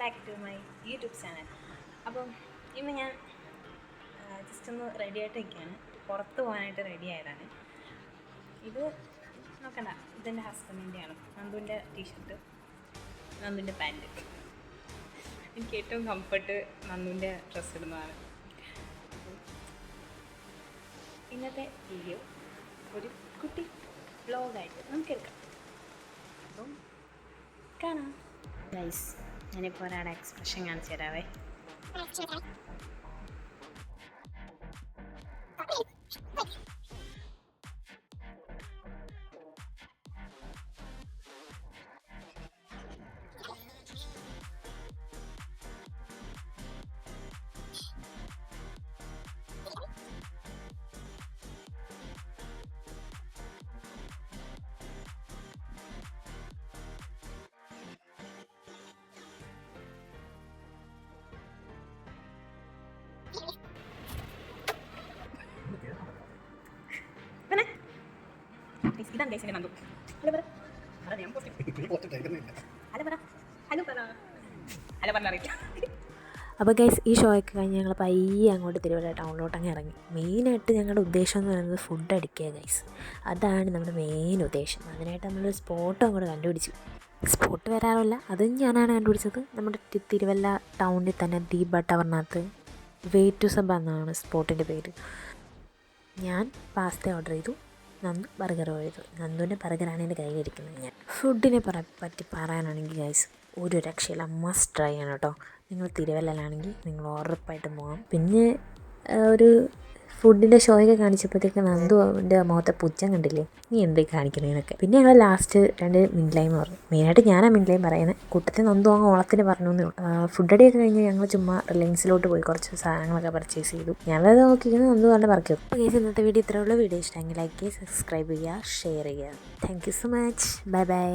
Back to my YouTube channel. അപ്പം ഇന്ന് ഞാൻ ജസ്റ്റ് ഒന്ന് റെഡി ആയിട്ട് നിൽക്കുകയാണ്. പുറത്ത് പോകാനായിട്ട് റെഡി ആയതാണ്. ഇത് നോക്കണ്ട, ഇതെൻ്റെ ഹസ്ബൻഡിൻ്റെയാണ്. നന്ദുവിൻ്റെ ടീഷർട്ട്, നന്ദുവിൻ്റെ പാൻറ്റ്. എനിക്ക് ഏറ്റവും കംഫർട്ട് നന്ദുവിൻ്റെ ഡ്രസ്സ് ഇടുന്നതാണ്. ഇന്നത്തെ വീഡിയോ ഒരു കുട്ടി വ്ലോഗായിട്ട് നമുക്ക് എടുക്കാം. അപ്പം കാണാം. ഗൈസ്, ഞാനിപ്പോൾ ഒരാളുടെ എക്സ്പ്രഷൻ കാണിച്ചു തരാവേ. ഇതാണ് ഗൈസിൻ്റെ നന്ദു. ഹലോ പറ. ഹലോ പറഞ്ഞറിയില്ല. അപ്പോൾ ഗൈസ്, ഈ ഷോയൊക്കെ കഴിഞ്ഞ് ഞങ്ങൾ പയ്യെ അങ്ങോട്ട് തിരുവല്ല ടൗണിലോട്ട് അങ്ങ് ഇറങ്ങി. മെയിനായിട്ട് ഞങ്ങളുടെ ഉദ്ദേശം എന്ന് പറയുന്നത് ഫുഡ് അടിക്കുക ഗൈസ്. അതാണ് നമ്മുടെ മെയിൻ ഉദ്ദേശം. അതിനായിട്ട് നമ്മളൊരു സ്പോട്ട് അങ്ങോട്ട് കണ്ടുപിടിച്ചു. സ്പോട്ട് വരാറില്ല, അതും ഞാനാണ് കണ്ടുപിടിച്ചത്. നമ്മുടെ തിരുവല്ല ടൗണിൽ തന്നെ ദീപ ടവറിനകത്ത് വേ ടു സബ് എന്നാണ് സ്പോട്ടിൻ്റെ പേര്. ഞാൻ പാസ്ത ഓർഡർ ചെയ്തു, നന്ദു ബർഗർ ചെയ്തു. നന്ദുവിൻ്റെ ബർഗറാണ് എൻ്റെ കയ്യിലിരിക്കുന്നത്. ഞാൻ ഫുഡിനെ പറ്റി പറയാനാണെങ്കിൽ ഗൈസ്, ഒരു രക്ഷയില്ല, മസ്റ്റ് ട്രൈ ആണ് കേട്ടോ. നിങ്ങൾ തിരുവല്ലയിലാണെങ്കിൽ നിങ്ങൾ ഉറപ്പായിട്ടും പോകാം. പിന്നെ ഒരു ഫുഡിൻ്റെ ഷോയൊക്കെ കാണിച്ചപ്പോഴത്തേക്ക് നന്ദുവിൻ്റെ മുഖത്തെ പുച്ഛം കണ്ടില്ലേ, നീ എന്തേ കാണിക്കുന്നതിനൊക്കെ. പിന്നെ ഞങ്ങൾ ലാസ്റ്റ് 2 മിൻലൈം പറഞ്ഞു. മെയിനായിട്ട് ഞാനാ മിൻലൈം പറയുന്നത്, കൂട്ടത്തിൽ നന്ദു അങ്ങ് ഓളത്തിന് പറഞ്ഞു എന്നേ ഉള്ളൂ. ഫുഡടിയൊക്കെ കഴിഞ്ഞ് ഞങ്ങൾ ചുമ്മാ റിലയൻസിലോട്ട് പോയി കുറച്ച് സാധനങ്ങളൊക്കെ പർച്ചേസ് ചെയ്തു. ഞാനത് നോക്കിക്കുന്നത് നന്ദു നല്ല പറഞ്ഞു. അപ്പോൾ ഗൈസ്, ഇന്നത്തെ വീഡിയോ ഇത്രയുള്ള. വീഡിയോ ഇഷ്ടമെങ്കിൽ ലൈക്ക് ചെയ്യുക, സബ്സ്ക്രൈബ് ചെയ്യുക, ഷെയർ ചെയ്യുക. Thank you so much. Bye bye.